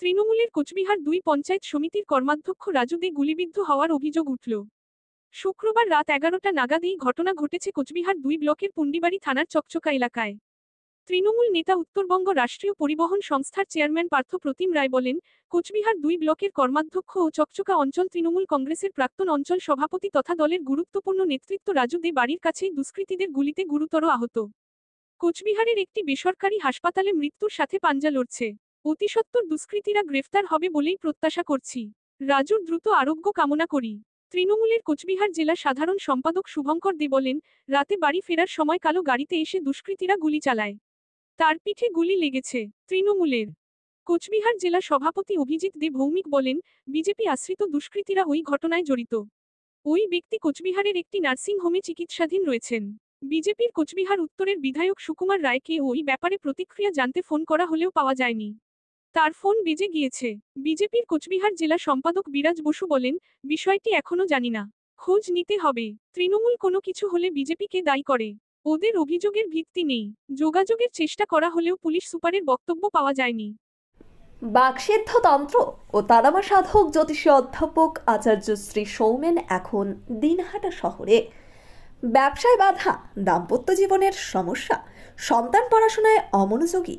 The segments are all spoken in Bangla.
তৃণমূলের কোচবিহার ২ পঞ্চায়েত সমিতির কর্মাধ্যক্ষ রাজু দে গুলিবিদ্ধ হওয়ার অভিযোগ উঠল। শুক্রবার রাত ১১টা নাগাদ এই ঘটনা ঘটেছে কোচবিহার ২ ব্লকের পুন্ডিবাড়ি থানার চকচকা এলাকায়। তৃণমূল নেতা উত্তরবঙ্গ রাষ্ট্রীয় পরিবহন সংস্থার চেয়ারম্যান পার্থ প্রতিম রায় বলেন, কোচবিহার ২ ব্লকের কর্মাধ্যক্ষ ও চকচকা অঞ্চল তৃণমূল কংগ্রেসের প্রাক্তন অঞ্চল সভাপতি তথা দলের গুরুত্বপূর্ণ নেতৃত্ব রাজু দে বাড়ির কাছেই দুষ্কৃতীদের গুলিতে গুরুতর আহত। কোচবিহারের একটি বেসরকারি হাসপাতালে মৃত্যুর সাথে পাঞ্জা লড়ছে। অতিসত্বর দুষ্কৃতীরা গ্রেফতার হবে বলেই প্রত্যাশা করছি। রাজুর দ্রুত আরোগ্য কামনা করি। তৃণমূলের কোচবিহার জেলা সাধারণ সম্পাদক শুভঙ্কর দে বলেন, রাতে বাড়ি ফেরার সময় কালো গাড়িতে এসে দুষ্কৃতীরা গুলি চালায়। তার পিঠে গুলি লেগেছে। তৃণমূলের কোচবিহার জেলা সভাপতি অভিজিৎ দে ভৌমিক বলেন, বিজেপি আশ্রিত দুষ্কৃতীরা ওই ঘটনায় জড়িত। ওই ব্যক্তি কোচবিহারের একটি নার্সিং হোমে চিকিৎসাধীন রয়েছেন। বিজেপির কোচবিহার উত্তরের বিধায়ক সুকুমার রায়কে ওই ব্যাপারে প্রতিক্রিয়া জানতে ফোন করা হলেও পাওয়া যায়নি। তার ফোন বেজে গিয়েছে। বিজেপির কোচবিহার জেলা সম্পাদক বিরাজ বসু বলেন, বিষয়টি এখনো জানি না। খোঁজ নিতে হবে। তৃণমূল কোনো কিছু হলে বিজেপিকে দায়ী করে। ওদের অভিযোগের ভিত্তি নেই। যোগাযোগের চেষ্টা করা হলেও পুলিশ সুপারের বক্তব্য পাওয়া যায়নি। বাকসিদ্ধ তন্ত্র ও তারামা সাধক জ্যোতিষী অধ্যাপক আচার্য শ্রী সৌমেন এখন দিনহাটা শহরে। ব্যবসায় বাধা, দাম্পত্য জীবনের সমস্যা, সন্তান পড়াশোনায় অমনোযোগী,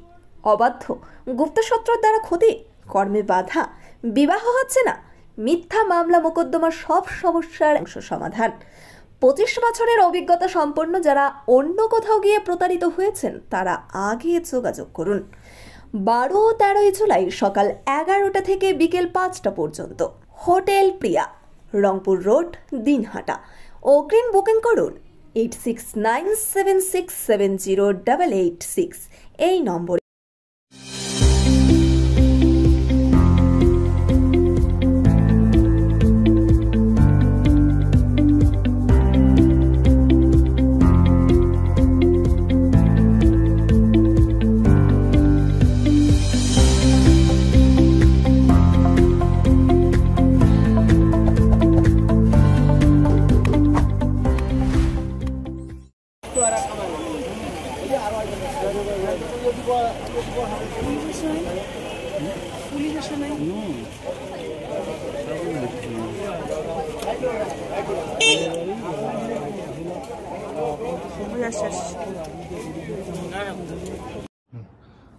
অবাধ্য, গুপ্তশত্রুর দ্বারা ক্ষতি, কর্মে বাধা, বিবাহ হচ্ছে না, মিথ্যা মামলা মোকদ্দমার সব সমস্যার সমাধান। 25 বছরের অভিজ্ঞতা সম্পন্ন যারা অন্য কোথাও গিয়ে প্রতারিত হয়েছেন তারা আগে যোগাযোগ করুন। 12 ও 13 জুলাই সকাল 11টা থেকে বিকেল 5টা পর্যন্ত হোটেল প্রিয়া, রংপুর রোড, দিনহাটা। অগ্রিম বুকিং করুন 8697670886 এই নম্বরে।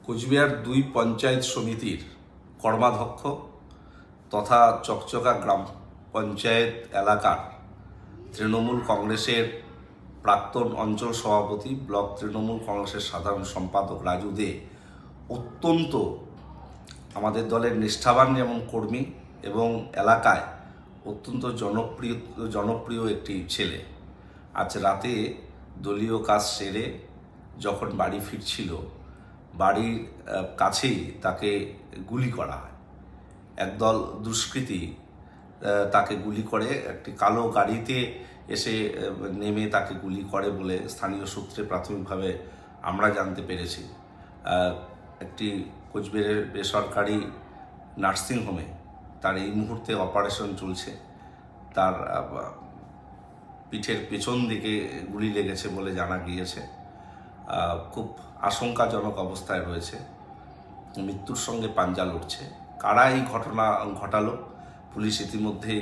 কোচবিহার ২ পঞ্চায়েত সমিতির কর্মাধ্যক্ষ তথা চকচকা গ্রাম পঞ্চায়েত এলাকার তৃণমূল কংগ্রেসের প্রাক্তন অঞ্চল সভাপতি, ব্লক তৃণমূল কংগ্রেসের সাধারণ সম্পাদক রাজু দে অত্যন্ত আমাদের দলের নিষ্ঠাবান যেমন কর্মী এবং এলাকায় অত্যন্ত জনপ্রিয় একটি ছেলে। আজ রাতে দলীয় কাজ সেরে যখন বাড়ি ফিরছিল, বাড়ির কাছেই তাকে গুলি করা হয়। একদল দুষ্কৃতী তাকে গুলি করে, একটি কালো গাড়িতে এসে নেমে তাকে গুলি করে বলে স্থানীয় সূত্রে প্রাথমিকভাবে আমরা জানতে পেরেছি। একটি কোচবিহারের বেসরকারি নার্সিংহোমে তার এই মুহূর্তে অপারেশন চলছে। তার পিঠের পেছন দিকে গুলি লেগেছে বলে জানা গিয়েছে। খুব আশঙ্কাজনক অবস্থায় রয়েছে, মৃত্যুর সঙ্গে পাঞ্জা লড়ছে। কারা এই ঘটনা ঘটালো, পুলিশ ইতিমধ্যে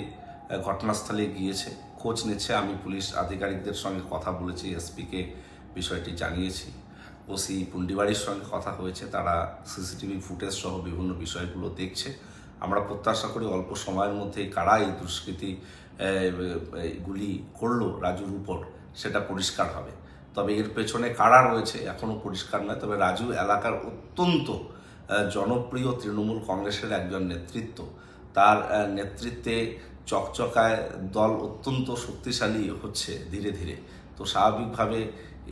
ঘটনাস্থলে গিয়েছে, খোঁজ নিচ্ছে। আমি পুলিশ আধিকারিকদের সঙ্গে কথা বলেছি, এসপিকে বিষয়টি জানিয়েছি। ওসি পুন্ডিবাড়ির সঙ্গে কথা হয়েছে, তারা সিসিটিভি ফুটেজ সহ বিভিন্ন বিষয়গুলো দেখছে। আমরা প্রত্যাশা করি অল্প সময়ের মধ্যেই কারা এই দুষ্কৃতী গুলি করলো রাজুর উপর সেটা পরিষ্কার হবে। তবে এর পেছনে কারা রয়েছে এখনও পরিষ্কার নয়। তবে রাজু এলাকার অত্যন্ত জনপ্রিয় তৃণমূল কংগ্রেসের একজন নেতৃত্ব। তার নেতৃত্বে চকচকায় দল অত্যন্ত শক্তিশালী হচ্ছে ধীরে ধীরে। তো স্বাভাবিকভাবে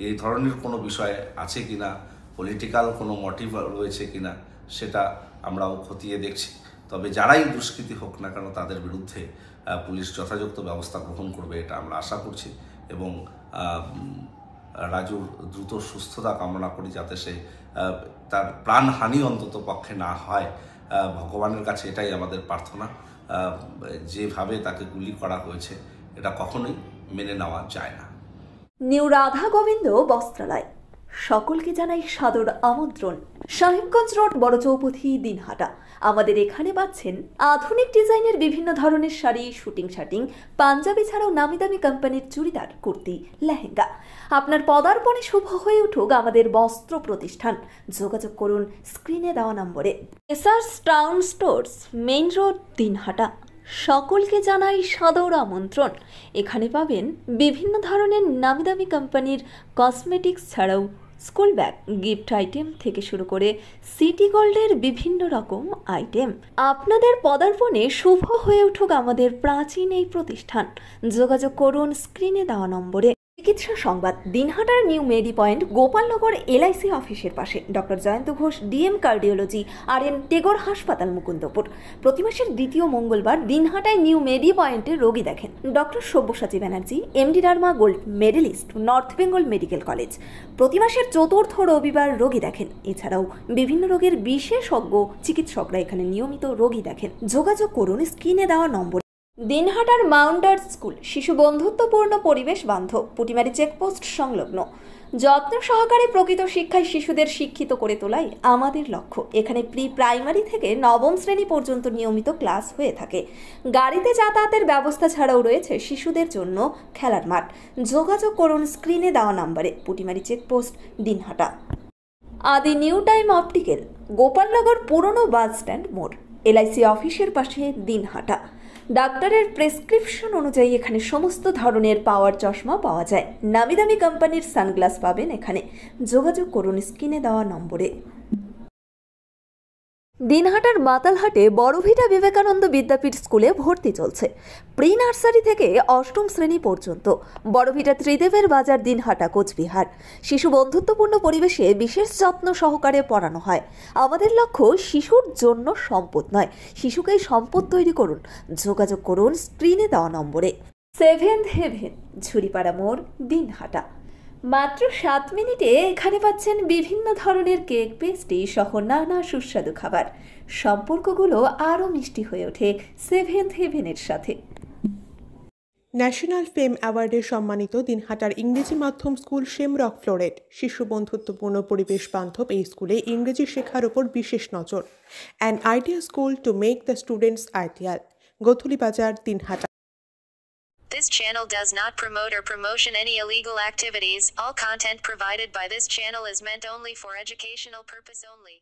এই ধরনের কোনো বিষয় আছে কিনা, পলিটিক্যাল কোনো মোটিভ রয়েছে কিনা, সেটা আমরাও খতিয়ে দেখছি। তবে যারাই দুষ্কৃতী হোক না কেন তাদের বিরুদ্ধে পুলিশ যথাযথ ব্যবস্থা গ্রহণ করবে এটা আমরা আশা করছি এবং রাজুর দ্রুত সুস্থতা কামনা করি, যাতে সে তার প্রাণহানি অন্তত পক্ষে না হয়। ভগবানের কাছে এটাই আমাদের প্রার্থনা। যেভাবে তাকে গুলি করা হয়েছে এটা কখনোই মেনে নেওয়া যায় না। নিউ রাধা গোবিন্দ বস্ত্রালয় সকলকে জানাই সাদর আমন্ত্রণ। সাহেবগঞ্জ রোড বড় চৌপথি দিনহাটা। আমাদের এখানে পাচ্ছেন আধুনিক ডিজাইনের বিভিন্ন ধরনের শাড়ি, শুটিং শাটিং, পাঞ্জাবি ছাড়াও নামি দামি কোম্পানির চুড়িদার, কুর্তি, লেহেঙ্গা। আপনার পদার্পণে শুভ হয়ে উঠুক আমাদের বস্ত্র প্রতিষ্ঠান। যোগাযোগ করুন স্ক্রিনে দেওয়া নম্বরে। SRS town stores, main road, Dinhata. সকলকে জানাই সাদর আমন্ত্রণ। এখানে পাবেন বিভিন্ন ধরনের নামি দামি কোম্পানির কসমেটিক্স ছাড়াও স্কুল ব্যাগ, গিফট আইটেম থেকে শুরু করে সিটি গোল্ডের বিভিন্ন রকম আইটেম। আপনাদের পদার্পণে শুভ হয়ে উঠুক আমাদের প্রাচীন এই প্রতিষ্ঠান। যোগাযোগ করুন স্ক্রিনে দেওয়া নম্বরে। চিকিৎসা সংবাদ। দিনহাটার নিউ মেডি পয়েন্ট, গোপালনগর এলআইসি অফিসের পাশে doctor Jayanta Ghosh, DM cardiology, RN Tagore হাসপাতাল, মুকুন্দপুর। প্রতি মাসের দ্বিতীয় মঙ্গলবার দিনহাটায় নিউ মেডি পয়েন্টে রোগী দেখেন doctor Sabyasachi Banerjee, MD derma gold medalist, north Bengal medical college. প্রতি মাসের চতুর্থ রবিবার রোগী দেখেন। এছাড়াও বিভিন্ন রোগের বিশেষজ্ঞ চিকিৎসকরা এখানে নিয়মিত রোগী দেখেন। যোগাযোগ করুন স্ক্রিনে দেওয়া নম্বর। দিনহাটার মাউন্টার স্কুল, শিশু বন্ধুত্বপূর্ণ, পরিবেশ বান্ধব, পুটিমারি চেকপোস্ট সংলগ্ন। যত্ন সহকারে প্রকৃত শিক্ষায় শিশুদের শিক্ষিত করে তোলাই আমাদের লক্ষ্য। এখানে প্রি প্রাইমারি থেকে নবম শ্রেণী পর্যন্ত নিয়মিত ক্লাস হয়ে থাকে। গাড়িতে যাতায়াতের ব্যবস্থা ছাড়াও রয়েছে শিশুদের জন্য খেলার মাঠ। যোগাযোগ করুন স্ক্রিনে দেওয়া নম্বরে। পুটিমারি চেকপোস্ট, দিনহাটা। আদি নিউ টাইম অপটিক্যাল, গোপালনগর পুরনো বাস স্ট্যান্ড মোড়, LIC অফিসের পাশে, দিনহাটা। ডাক্তারের প্রেসক্রিপশন অনুযায়ী এখানে সমস্ত ধরনের পাওয়ার চশমা পাওয়া যায়। নামি দামি কোম্পানির সানগ্লাস পাবেন এখানে। যোগাযোগ করুন স্ক্রিনে দেওয়া নম্বরে। দিনহাটার মাতালহাটে বড়ভিটা বিবেকানন্দ বিদ্যাপীঠ স্কুলে ভর্তি চলছে। প্রি নার্সারি থেকে অষ্টম শ্রেণী পর্যন্ত। বড়ভিটা ত্রিদেবের বাজার, দিনহাটা, কোচবিহার। শিশু বন্ধুত্বপূর্ণ পরিবেশে বিশেষ যত্ন সহকারে পড়ানো হয়। আমাদের লক্ষ্য শিশুর জন্য সম্পদ নয়, শিশুকেই সম্পদ তৈরি করুন। যোগাযোগ করুন স্ক্রিনে দেওয়া নম্বরে। সেভেন্থ হেভেন, ঝুড়িপাড়া মোড়, দিনহাটা। মাত্র 7 মিনিটে এখানে পাচ্ছেন বিভিন্ন ধরনের কেক, পেস্ট্রি সহ নানা সুস্বাদু খাবার। সম্পর্কগুলো আরও মিষ্টি হয়ে ওঠে সেভেন্থ হেভেনের সাথে। ন্যাশনাল ফেম অ্যাওয়ার্ডে সম্মানিত দিনহাটার ইংরেজি মাধ্যম স্কুল শেমরক ফ্লোরেট। শিশু বন্ধুত্বপূর্ণ, পরিবেশ বান্ধব এই স্কুলে ইংরেজি শেখার ওপর বিশেষ নজর। An idea school to make the students ideal. Godhuli বাজার, Dinhata. This channel does not promote or promotion any illegal activities. All content provided by this channel is meant only for educational purpose only.